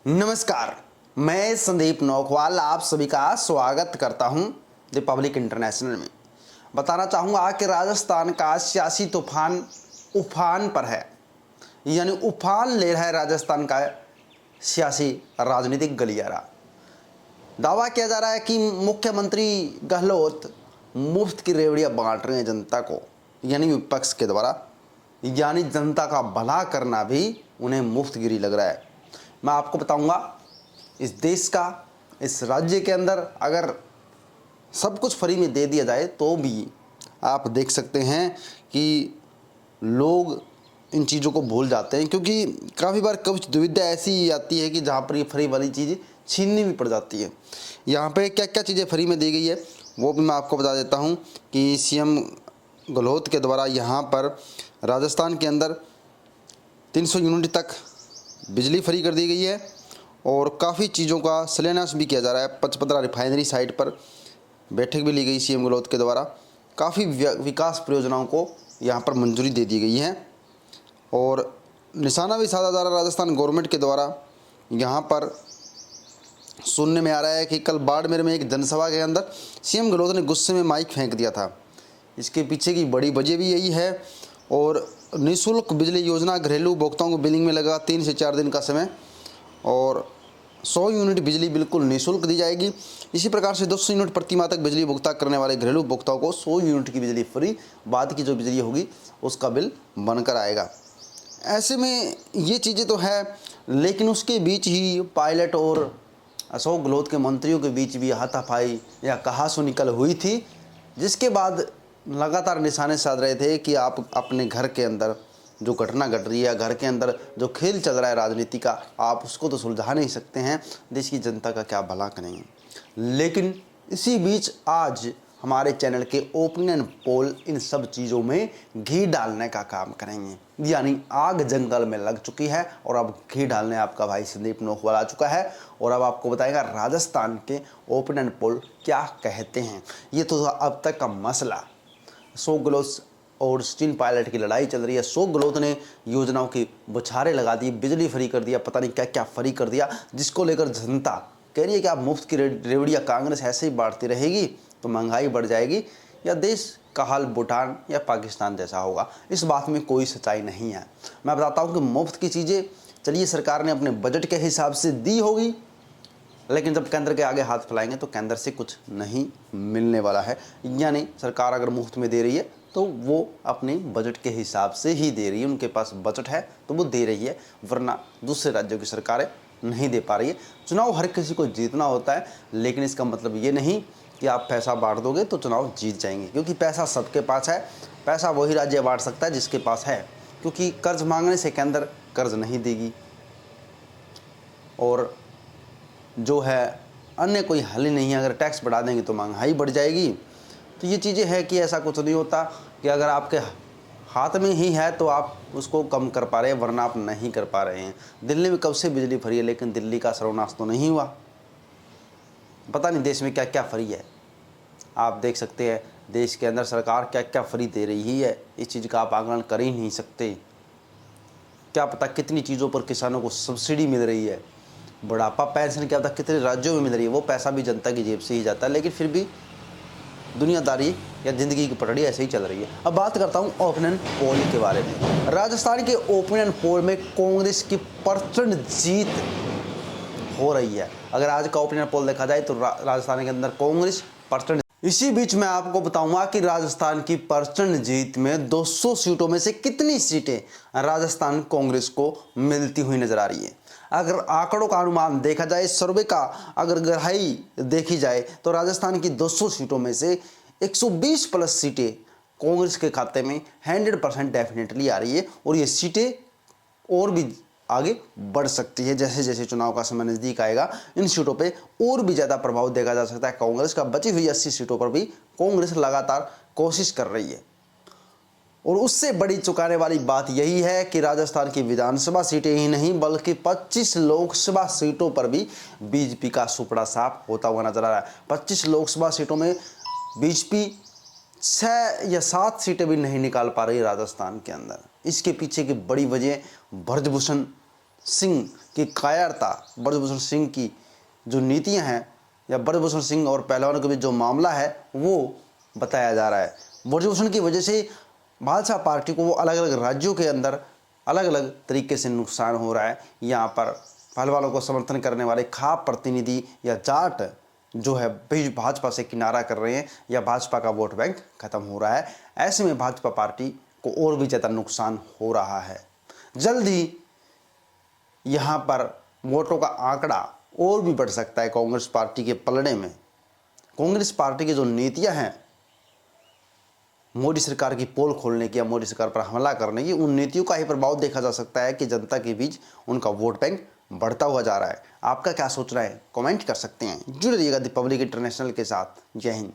नमस्कार, मैं संदीप नौखवाल आप सभी का स्वागत करता हूं रिपब्लिक इंटरनेशनल में। बताना चाहूँगा कि राजस्थान का सियासी तूफान उफान पर है, यानी उफान ले रहा है राजस्थान का सियासी राजनीतिक गलियारा। दावा किया जा रहा है कि मुख्यमंत्री गहलोत मुफ्त की रेवड़ियाँ बांट रहे हैं जनता को, यानी विपक्ष के द्वारा, यानी जनता का भला करना भी उन्हें मुफ्तगिरी लग रहा है। मैं आपको बताऊंगा, इस देश का, इस राज्य के अंदर अगर सब कुछ फ्री में दे दिया जाए तो भी आप देख सकते हैं कि लोग इन चीज़ों को भूल जाते हैं, क्योंकि काफ़ी बार कुछ दुविधा ऐसी आती है कि जहाँ पर ये फ्री वाली चीज़ छीननी भी पड़ जाती है। यहाँ पे क्या क्या चीज़ें फ्री में दी गई है वो भी मैं आपको बता देता हूँ कि सीएम गहलोत के द्वारा यहाँ पर राजस्थान के अंदर 300 यूनिट तक बिजली फ्री कर दी गई है और काफ़ी चीज़ों का शिलान्यास भी किया जा रहा है। 15 रिफाइनरी साइट पर बैठक भी ली गई सीएम गहलोत के द्वारा। काफ़ी विकास परियोजनाओं को यहाँ पर मंजूरी दे दी गई है और निशाना भी साधा जा रहा है राजस्थान गवर्नमेंट के द्वारा। यहाँ पर सुनने में आ रहा है कि कल बाड़मेर में एक जनसभा के अंदर सीएम गहलोत ने गुस्से में माइक फेंक दिया था। इसके पीछे की बड़ी वजह भी यही है। और निःशुल्क बिजली योजना घरेलू उपभोक्ताओं को बिलिंग में लगा 3 से 4 दिन का समय और 100 यूनिट बिजली बिल्कुल निःशुल्क दी जाएगी। इसी प्रकार से 200 यूनिट प्रति माह तक बिजली भुगतान करने वाले घरेलू उपभोक्ताओं को 100 यूनिट की बिजली फ्री, बाद की जो बिजली होगी उसका बिल बनकर आएगा। ऐसे में ये चीज़ें तो है, लेकिन उसके बीच ही पायलट और अशोक गहलोत के मंत्रियों के बीच भी हाथापाई या कहासुनी कल हुई थी, जिसके बाद लगातार निशाने साध रहे थे कि आप अपने घर के अंदर जो घटना घट रही है, घर के अंदर जो खेल चल रहा है राजनीति का, आप उसको तो सुलझा नहीं सकते हैं, देश की जनता का क्या भला करेंगे। लेकिन इसी बीच आज हमारे चैनल के ओपिनियन पोल इन सब चीज़ों में घी डालने का काम करेंगे, यानी आग जंगल में लग चुकी है और अब घी डालने आपका भाई संदीप नौखवाल आ चुका है और अब आपको बताएगा राजस्थान के ओपिनियन पोल क्या कहते हैं। ये तो अब तक का मसला, अशोक गहलोत और सचिन पायलट की लड़ाई चल रही है। अशोक गहलोत ने योजनाओं की बौछारें लगा दी, बिजली फ्री कर दिया, पता नहीं क्या क्या फ्री कर दिया, जिसको लेकर जनता कह रही है कि आप मुफ्त की रेवड़ियाँ कांग्रेस ऐसे ही बांटती रहेगी तो महंगाई बढ़ जाएगी या देश का हाल भूटान या पाकिस्तान जैसा होगा। इस बात में कोई सच्चाई नहीं है। मैं बताता हूँ कि मुफ्त की चीज़ें चलिए सरकार ने अपने बजट के हिसाब से दी होगी, लेकिन जब केंद्र के आगे हाथ फैलाएंगे तो केंद्र से कुछ नहीं मिलने वाला है। यानी सरकार अगर मुफ्त में दे रही है तो वो अपने बजट के हिसाब से ही दे रही है, उनके पास बजट है तो वो दे रही है, वरना दूसरे राज्यों की सरकारें नहीं दे पा रही है। चुनाव हर किसी को जीतना होता है, लेकिन इसका मतलब ये नहीं कि आप पैसा बांट दोगे तो चुनाव जीत जाएंगे, क्योंकि पैसा सबके पास है। पैसा वही राज्य बांट सकता है जिसके पास है, क्योंकि कर्ज मांगने से केंद्र कर्ज नहीं देगी और जो है अन्य कोई हल ही नहीं है। अगर टैक्स बढ़ा देंगे तो महंगाई बढ़ जाएगी। तो ये चीज़ें हैं कि ऐसा कुछ नहीं होता कि अगर आपके हाथ में ही है तो आप उसको कम कर पा रहे हैं, वरना आप नहीं कर पा रहे हैं। दिल्ली में कब से बिजली फ्री है, लेकिन दिल्ली का सर्वनाश तो नहीं हुआ। पता नहीं देश में क्या क्या फ्री है। आप देख सकते हैं देश के अंदर सरकार क्या क्या फ्री दे रही है, इस चीज़ का आप आकलन कर ही नहीं सकते। क्या पता कितनी चीज़ों पर किसानों को सब्सिडी मिल रही है, बुढ़ापा पेंशन क्या पता कितने राज्यों में मिल रही है, वो पैसा भी जनता की जेब से ही जाता है, लेकिन फिर भी दुनियादारी या ज़िंदगी की पटड़ी ऐसे ही चल रही है। अब बात करता हूँ ओपिनियन पोल के बारे में। राजस्थान के ओपिनियन पोल में कांग्रेस की प्रचंड जीत हो रही है। अगर आज का ओपिनियन पोल देखा जाए तो राजस्थान के अंदर कांग्रेस प्रचंड। इसी बीच मैं आपको बताऊंगा कि राजस्थान की प्रचंड जीत में 200 सीटों में से कितनी सीटें राजस्थान कांग्रेस को मिलती हुई नजर आ रही है। अगर आंकड़ों का अनुमान देखा जाए, सर्वे का अगर गहराई देखी जाए तो राजस्थान की 200 सीटों में से 120 प्लस सीटें कांग्रेस के खाते में 100% डेफिनेटली आ रही है और ये सीटें और भी आगे बढ़ सकती है। जैसे जैसे चुनाव का समय नज़दीक आएगा इन सीटों पे और भी ज़्यादा प्रभाव देखा जा सकता है कांग्रेस का। बची हुई 80 सीटों पर भी कांग्रेस लगातार कोशिश कर रही है और उससे बड़ी चुकाने वाली बात यही है कि राजस्थान की विधानसभा सीटें ही नहीं बल्कि 25 लोकसभा सीटों पर भी बीजेपी का सुपड़ा साफ होता हुआ नजर आ रहा है। 25 लोकसभा सीटों में बीजेपी 6 या 7 सीटें भी नहीं निकाल पा रही राजस्थान के अंदर। इसके पीछे की बड़ी वजह ब्रजभूषण सिंह कि कायरता ब्रजभूषण सिंह की जो नीतियां हैं या ब्रजभूषण सिंह और पहलवानों के बीच जो मामला है वो बताया जा रहा है। ब्रजभूषण की वजह से भाजपा पार्टी को वो अलग अलग राज्यों के अंदर अलग अलग तरीके से नुकसान हो रहा है। यहाँ पर पहलवानों को समर्थन करने वाले खाप प्रतिनिधि या जाट जो है भाजपा से किनारा कर रहे हैं या भाजपा का वोट बैंक खत्म हो रहा है। ऐसे में भाजपा पार्टी को और भी ज़्यादा नुकसान हो रहा है। जल्द ही यहाँ पर वोटों का आंकड़ा और भी बढ़ सकता है कांग्रेस पार्टी के पलड़े में। कांग्रेस पार्टी की जो नीतियां हैं मोदी सरकार की पोल खोलने की या मोदी सरकार पर हमला करने की, उन नीतियों का ही प्रभाव देखा जा सकता है कि जनता के बीच उनका वोट बैंक बढ़ता हुआ जा रहा है। आपका क्या सोचना है कमेंट कर सकते हैं। जुड़े रहिएगा द पब्लिक इंटरनेशनल के साथ। जय हिंद।